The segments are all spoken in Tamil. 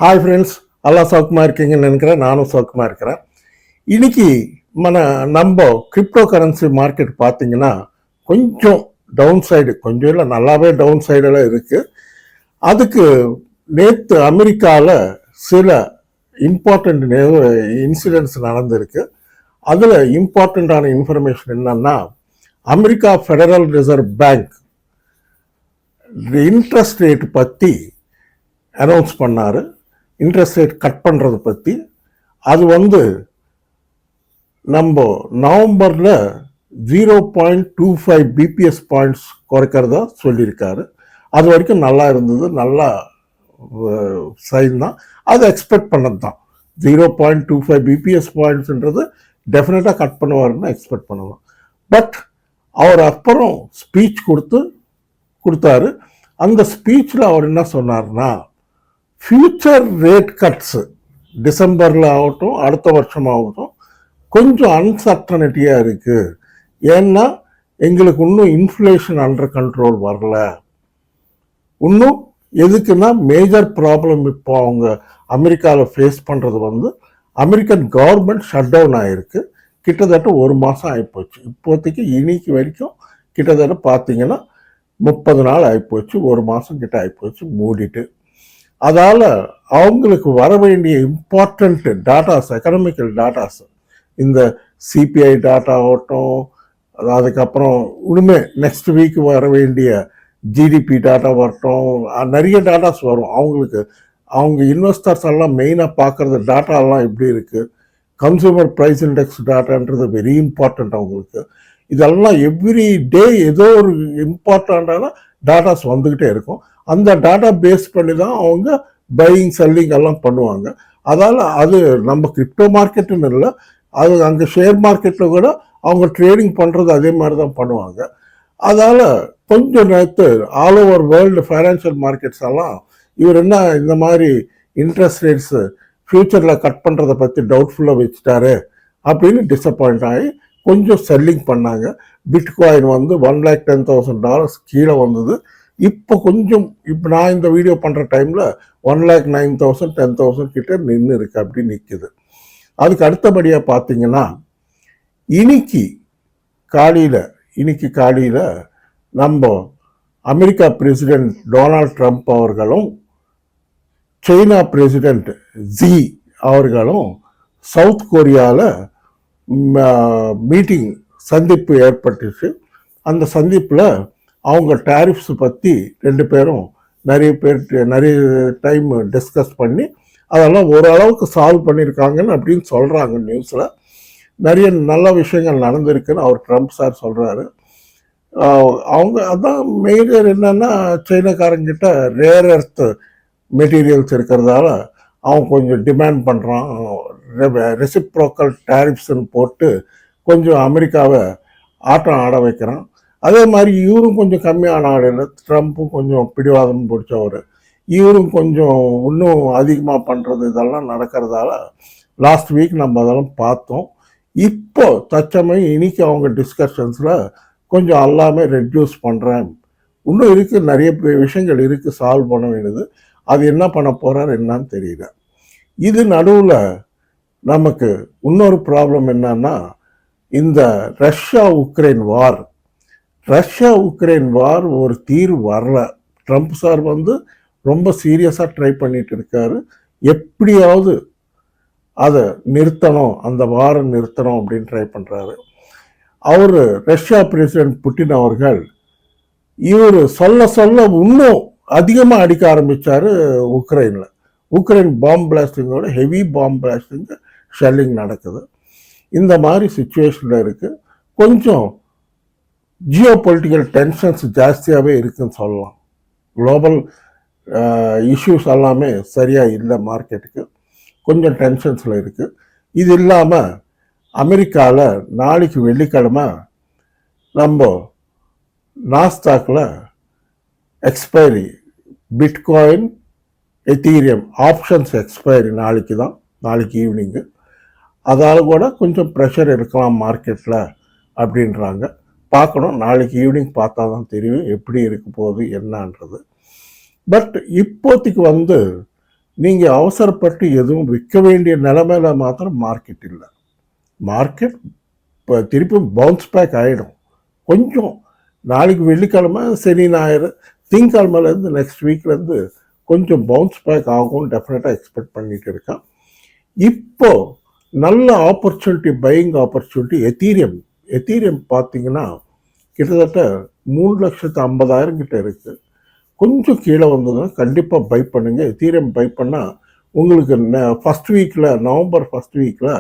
ஹாய் ஃப்ரெண்ட்ஸ், எல்லாம் சௌக்கமாக இருக்கீங்கன்னு நினைக்கிறேன். நானும் சௌக்கமாக இருக்கிறேன். இன்னைக்கு நம்ம கிரிப்டோ கரன்சி மார்க்கெட் பார்த்தீங்கன்னா கொஞ்சம் டவுன் சைடு, கொஞ்சம் இல்லை நல்லாவே டவுன் சைடெல்லாம் இருக்குது. அதுக்கு நேற்று அமெரிக்காவில் சில இம்பார்ட்டண்ட் இன்சிடென்ட்ஸ் நடந்திருக்கு. அதில் இம்பார்ட்டண்ட்டான இன்ஃபர்மேஷன் என்னன்னா, America federal reserve bank interest rate பற்றி அனௌன்ஸ் பண்ணார். இன்ட்ரெஸ்ட் ரேட் கட் பண்ணுறது பற்றி. அது நம்ம நவம்பரில் 0.25 பிபிஎஸ் பாயிண்ட்ஸ் குறைக்கிறதா சொல்லியிருக்காரு. அது வரைக்கும் நல்லா இருந்தது, நல்லா சைன் தான். அது எக்ஸ்பெக்ட் பண்ணது தான். 0.25 பிபிஎஸ் பாயிண்ட்ஸ்ன்றது டெஃபினட்டாக கட் பண்ணுவாருன்னு எக்ஸ்பெக்ட் பண்ணலாம். பட் அவர் அப்புறம் ஸ்பீச் கொடுத்தாரு. அந்த ஸ்பீச்சில் அவர் என்ன சொன்னார்னா, ஃபியூச்சர் ரேட் கட்ஸு டிசம்பரில் ஆகட்டும், அடுத்த வருஷம் ஆகட்டும், கொஞ்சம் அன்சர்டனிட்டியாக இருக்குது. ஏன்னா எங்களுக்கு இன்னும் இன்ஃப்ளேஷன் அண்டர் கண்ட்ரோல் வரல. இன்னும் எதுக்குன்னா மேஜர் ப்ராப்ளம் இப்போ அவங்க அமெரிக்காவில் ஃபேஸ் பண்ணுறது அமெரிக்கன் கவர்மெண்ட் ஷட் டவுன் ஆகிருக்கு. கிட்டத்தட்ட ஒரு மாதம் ஆகிப்போச்சு. இப்போதைக்கு இன்னைக்கு வரைக்கும் கிட்டத்தட்ட பார்த்தீங்கன்னா 30 நாள் ஆகிப்போச்சு, ஒரு மாதம் கிட்ட ஆகிப்போச்சு மூடிட்டு. அதால் அவங்களுக்கு வர வேண்டிய இம்பார்ட்டண்ட் டாட்டாஸ், எக்கனாமிக்கல் டாட்டாஸ், இந்த சிபிஐ டாட்டா ஆகட்டும், அதுக்கப்புறம் இனிமே நெக்ஸ்ட் வீக் வர வேண்டிய ஜிடிபி டாட்டா வரட்டும், நிறைய டாட்டாஸ் வரும். அவங்க இன்வெஸ்டர்ஸ் எல்லாம் மெயினாக பார்க்குறது டாட்டாலாம் எப்படி இருக்குது. கன்சூமர் ப்ரைஸ் இண்டெக்ஸ் டாட்டான்றது வெரி இம்பார்ட்டண்ட் அவங்களுக்கு. இதெல்லாம் எவ்ரி டே ஏதோ ஒரு இம்பார்ட்டண்ட்டான டாட்டாஸ் வந்துக்கிட்டே இருக்கும். அந்த டாட்டா பேஸ் பண்ணி தான் அவங்க பையிங் செல்லிங் எல்லாம் பண்ணுவாங்க. அதால் அது நம்ம கிரிப்டோ மார்க்கெட்டுன்னு இல்லை, அது அங்கே ஷேர் மார்க்கெட்டில் கூட அவங்க ட்ரேடிங் பண்ணுறது அதே மாதிரி தான் பண்ணுவாங்க. அதால் கொஞ்சம் நேற்று all over world financial markets எல்லாம் இவர் என்ன இந்த மாதிரி இன்ட்ரெஸ்ட் ரேட்ஸு ஃப்யூச்சரில் கட் பண்ணுறதை பற்றி டவுட்ஃபுல்லாக வச்சுட்டாரு அப்படின்னு டிசப்பாயிண்ட் ஆகி கொஞ்சம் செல்லிங் பண்ணாங்க. பிட்காயின் $110,000 கீழே வந்தது. இப்போ நான் இந்த வீடியோ பண்ணுற டைமில் 109,000 10,000 கிட்ட நின்று இருக்கு, அப்படி நிற்குது. அதுக்கு அடுத்தபடியாக பார்த்தீங்கன்னா இன்னைக்கு காலையில் நம்ம அமெரிக்கா பிரசிடென்ட் டொனால்ட் ட்ரம்ப் அவர்களும் சைனா பிரசிடென்ட் ஜி அவர்களும் சவுத் கொரியாவில் சந்திப்பு ஏற்பட்டுச்சு. அந்த சந்திப்பில் அவங்க டேரிஃப்ஸ் பற்றி ரெண்டு பேரும் நிறைய டைம் டிஸ்கஸ் பண்ணி அதெல்லாம் ஓரளவுக்கு சால்வ் பண்ணியிருக்காங்கன்னு அப்படின்னு சொல்கிறாங்க நியூஸில். நிறைய நல்ல விஷயங்கள் நடந்திருக்குன்னு அவர் ட்ரம்ப் சார் சொல்கிறாரு. அவங்க அதான் மேஜர் என்னன்னா, சைனாக்காரங்கிட்ட ரேர் எர்த் மெட்டீரியல்ஸ் இருக்கிறதால அவன் கொஞ்சம் டிமாண்ட் பண்ணுறான். ரெசிப்ரோக்கல் டேரிஃப்ஸ்ன்னு போட்டு கொஞ்சம் அமெரிக்காவை ஆட்டம் ஆட வைக்கிறான். அதே மாதிரி இவரும் கொஞ்சம் கம்மியான ஆடையில், ட்ரம்ப்பும் கொஞ்சம் பிடிவாதம் பிடிச்சவர், இவரும் கொஞ்சம் இன்னும் அதிகமாக பண்ணுறது, இதெல்லாம் நடக்கிறதால லாஸ்ட் வீக் நம்ம அதெல்லாம் பார்த்தோம். இப்போ தச்சமயம் இன்னைக்கு அவங்க டிஸ்கஷன்ஸில் கொஞ்சம் எல்லாமே ரெடியூஸ் பண்ணுறேன், இன்னும் இருக்குது, நிறைய விஷயங்கள் இருக்குது சால்வ் பண்ண வேண்டியது. அது என்ன பண்ண போகிறார் என்னன்னு தெரியல. இது நடுவில் நமக்கு இன்னொரு ப்ராப்ளம் என்னன்னா, இந்த ரஷ்யா உக்ரைன் வார் ஒரு தீர்வு வரல. ட்ரம்ப் சார் ரொம்ப சீரியஸாக ட்ரை பண்ணிட்டு இருக்காரு. எப்படியாவது அதை நிறுத்தணும், அந்த வாரம் நிறுத்தணும் அப்படின்னு ட்ரை பண்ணுறாரு. அவர் ரஷ்யா பிரசிடென்ட் புட்டின் அவர்கள் இவர் சொல்ல இன்னும் அதிகமாக அடிக்க ஆரம்பித்தார் உக்ரைனில். உக்ரைன் பாம்பு பிளாஸ்டிங்கோட ஹெவி பாம்பு பிளாஸ்டிங், ஷெல்லிங் நடக்குது. இந்த மாதிரி சுச்சுவேஷனில் இருக்குது. கொஞ்சம் ஜியோ பொலிட்டிக்கல் டென்ஷன்ஸ் ஜாஸ்தியாகவே இருக்குன்னு சொல்லலாம். குளோபல் இஷ்யூஸ் எல்லாமே சரியாக இல்லை, மார்க்கெட்டுக்கு கொஞ்சம் டென்ஷன்ஸில் இருக்குது. இது இல்லாமல் அமெரிக்காவில் நாளைக்கு வெள்ளிக்கிழமை நம்ம நாஸ்டாக்கில் expiry bitcoin ethereum options expiry நாளைக்கு ஈவினிங்கு. அதால் கூட கொஞ்சம் ப்ரெஷர் இருக்கலாம் மார்க்கெட்டில் அப்படின்றாங்க. பார்க்கணும், நாளைக்கு ஈவினிங் பார்த்தா தான் தெரியும் எப்படி இருக்க போகுது என்னன்றது. பட் இப்போதைக்கு நீங்கள் அவசரப்பட்டு எதுவும் விற்க வேண்டிய நிலைமையில மாத்திரம் மார்க்கெட் இல்லை. மார்க்கெட் இப்போ திருப்பி பவுன்ஸ் பேக் ஆகிடும். கொஞ்சம் நாளைக்கு வெள்ளிக்கிழமை சனி ஞாயிறு திங்கக்கிழமைலேருந்து நெக்ஸ்ட் வீக்லேருந்து கொஞ்சம் பவுன்ஸ் பேக் ஆகும் டெஃபினட்டாக எக்ஸ்பெக்ட் பண்ணிட்டு இருக்கேன். இப்போ நல்ல ஆப்பர்ச்சுனிட்டி, பையிங் ஆப்பர்ச்சுனிட்டி எத்தீரியம் பார்த்தீங்கன்னா கிட்டத்தட்ட 3,50,000 கிட்ட இருக்குது. கொஞ்சம் கீழே வந்ததுன்னா கண்டிப்பாக பை பண்ணுங்கள். எத்தீரியம் பை பண்ணால் உங்களுக்கு ஃபஸ்ட் வீக்கில், நவம்பர் ஃபஸ்ட் வீக்கில்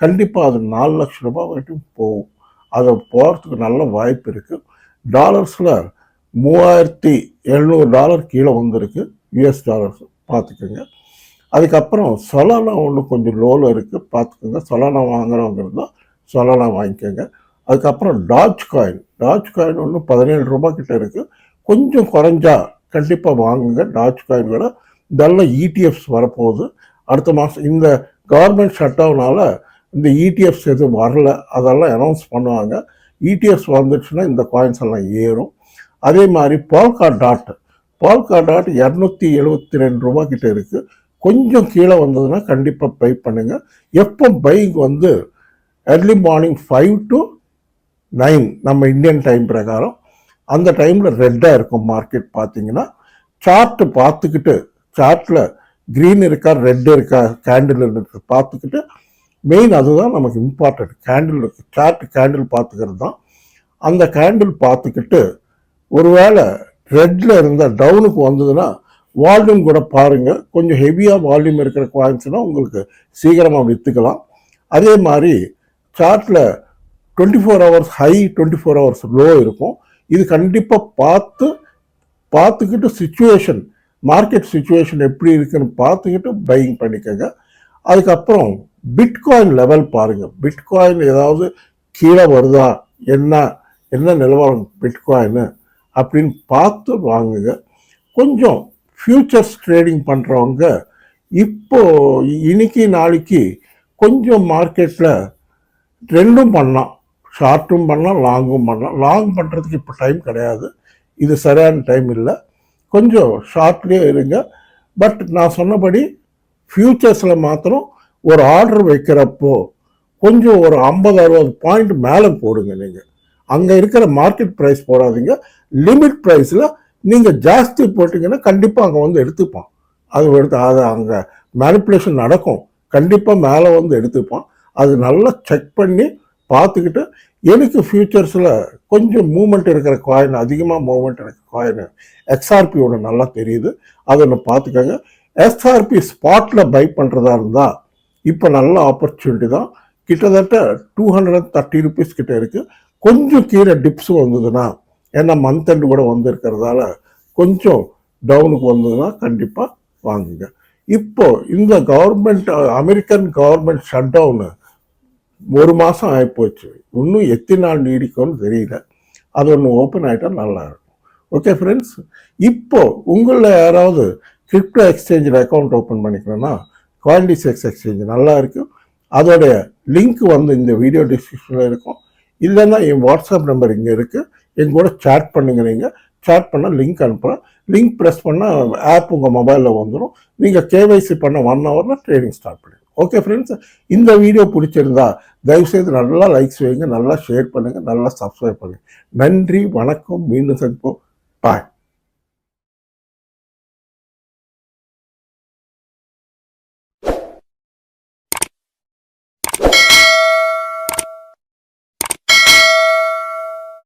கண்டிப்பாக அது 4 லட்சம் ரூபாய் வரைக்கும் போகும். அதை போகிறதுக்கு நல்ல வாய்ப்பு இருக்குது. டாலர்ஸில் $3,700 கீழே வந்திருக்கு, யூஎஸ் டாலர்ஸ் பார்த்துக்கோங்க. அதுக்கப்புறம் சொலானா ஒன்று கொஞ்சம் லோவில் இருக்குது, பார்த்துக்கோங்க. சொலானா வாங்குறவங்க தான் சொலானா வாங்கிக்கோங்க. அதுக்கப்புறம் டாஜ் காயின் ஒன்று 17 ரூபாய் கிட்ட இருக்குது. கொஞ்சம் குறைஞ்சா கண்டிப்பாக வாங்குங்க டாஜ் காயின் கூட. இதெல்லாம் இடிஎஃப்ஸ் வரப்போகுது அடுத்த மாதம். இந்த கவர்மெண்ட் ஷட்டவுனால இந்த இடிஎஃப்ஸ் எதுவும் வரல, அதெல்லாம் அனௌன்ஸ் பண்ணுவாங்க. இடிஎஃப்ஸ் வந்துடுச்சுன்னா இந்த காயின்ஸ் எல்லாம் ஏறும். அதே மாதிரி பால்கா டாட் 272 ரூபாய் கிட்ட இருக்குது. கொஞ்சம் கீழே வந்ததுன்னா கண்டிப்பாக பை பண்ணுங்கள். எப்போ பைக் வந்து early morning 5 to 9 நம்ம இந்தியன் டைம் பிரகாரம், அந்த டைமில் ரெட்டாக இருக்கும் மார்க்கெட். பார்த்தீங்கன்னா சார்ட்டு பார்த்துக்கிட்டு, சார்ட்டில் க்ரீன் இருக்கா ரெட் இருக்கா கேண்டில் இருக்கு பார்த்துக்கிட்டு, மெயின் அதுதான் நமக்கு இம்பார்ட்டன்ட். கேண்டில் பார்த்துக்கிறது தான். அந்த கேண்டில் பார்த்துக்கிட்டு ஒருவேளை ரெட்டில் இருந்தால் டவுனுக்கு வந்ததுன்னா வால்யூம் கூட பாருங்கள். கொஞ்சம் ஹெவியாக வால்யூம் இருக்கிற காயின்ஸ்னால் உங்களுக்கு சீக்கிரமாக விற்றுக்கலாம். அதே மாதிரி சார்ட்டில் 24 ஹவர்ஸ் ஹை, 24 ஹவர்ஸ் லோ இருக்கும். இது கண்டிப்பாக பார்த்துக்கிட்டு சிச்சுவேஷன், மார்க்கெட் சிச்சுவேஷன் எப்படி இருக்குன்னு பார்த்துக்கிட்டு பையிங் பண்ணிக்கோங்க. அதுக்கப்புறம் பிட்காயின் லெவல் பாருங்கள். பிட்காயின் ஏதாவது கீழே வருதா, என்ன நிலவரம் பிட்காயின் அப்படின்னு பார்த்து வாங்குங்க. கொஞ்சம் ஃபியூச்சர்ஸ் ட்ரேடிங் பண்ணுறவங்க இப்போ இன்னைக்கு நாளைக்கு கொஞ்சம் மார்க்கெட்டில் ரெண்டும் பண்ணலாம், ஷார்ட்டும் பண்ணலாம், லாங்கும் பண்ணலாம். லாங் பண்ணுறதுக்கு இப்போ டைம் கிடையாது, இது சரியான டைம் இல்லை. கொஞ்சம் ஷார்ட்லேயே இருங்க. பட் நான் சொன்னபடி ஃபியூச்சர்ஸில் மாத்திரம் ஒரு ஆர்டர் வைக்கிறப்போ கொஞ்சம் ஒரு 50-60 பாயிண்ட் மேலே போடுங்க. நீங்கள் அங்கே இருக்கிற மார்க்கெட் ப்ரைஸ் போடாதீங்க. லிமிட் ப்ரைஸில் நீங்கள் ஜாஸ்தி போட்டிங்கன்னா கண்டிப்பாக அங்கே வந்து எடுத்துப்பான். அது அங்கே மேனிப்புலேஷன் நடக்கும். கண்டிப்பாக மேலே வந்து எடுத்துப்பான். அது நல்லா செக் பண்ணி பார்த்துக்கிட்டு, எனக்கு ஃபியூச்சர்ஸில் கொஞ்சம் மூமெண்ட் இருக்கிற காயின், அதிகமாக மூமெண்ட் இருக்கிற காயின் XRP ஒன்று நல்லா தெரியுது, அதை ஒன்று பார்த்துக்கோங்க. SRP ஸ்பாட்டில் பை பண்ணுறதா இருந்தால் இப்போ நல்ல ஆப்பர்ச்சுனிட்டி தான். கிட்டத்தட்ட 230 ரூபீஸ் கிட்ட இருக்குது. கொஞ்சம் கீழே டிப்ஸ் வந்ததுன்னா, ஏன்னா மந்த் எண்டு கூட வந்து இருக்கிறதால கொஞ்சம் டவுனுக்கு வந்ததுன்னா கண்டிப்பாக வாங்குங்க. இப்போ இந்த அமெரிக்கன் கவர்மெண்ட் ஷட் டவுனு 1 மாதம் ஆகிப்போச்சு. இன்னும் எத்தனை நாள் நீடிக்கும்னு தெரியல. அது ஒன்று ஓப்பன் ஆகிட்டா நல்லா இருக்கும். ஓகே ஃப்ரெண்ட்ஸ், இப்போ உங்களில் யாராவது கிரிப்டோ எக்ஸ்சேஞ்சில் அக்கௌண்ட் ஓப்பன் பண்ணிக்கணும்னா காயின்டிசிஎக்ஸ் எக்ஸ்சேஞ்ச் நல்லா இருக்கும். அதோடைய லிங்க் வந்து இந்த வீடியோ டிஸ்கிரிப்ஷனில் இருக்கும். இல்லைன்னா என் வாட்ஸ்அப் நம்பர் இங்கே இருக்குது, என் கூட சேட் பண்ணுங்க. நீங்கள் சேட் பண்ணால் லிங்க் அனுப்புகிறேன். லிங்க் ப்ரெஸ் பண்ணால் ஆப் உங்கள் மொபைலில் வந்துடும். நீங்கள் கேவைசி பண்ண 1 ஹவரில் ட்ரேடிங் ஸ்டார்ட் பண்ணுங்கள். ஓகே ஃப்ரெண்ட்ஸ், இந்த வீடியோ பிடிச்சிருந்தா தயவுசெய்து நல்லா லைக்ஸ் வைங்க, நல்லா ஷேர் பண்ணுங்கள், நல்லா சப்ஸ்கிரைப் பண்ணுங்கள். நன்றி, வணக்கம், மீண்டும் சந்திப்போம். பாய்.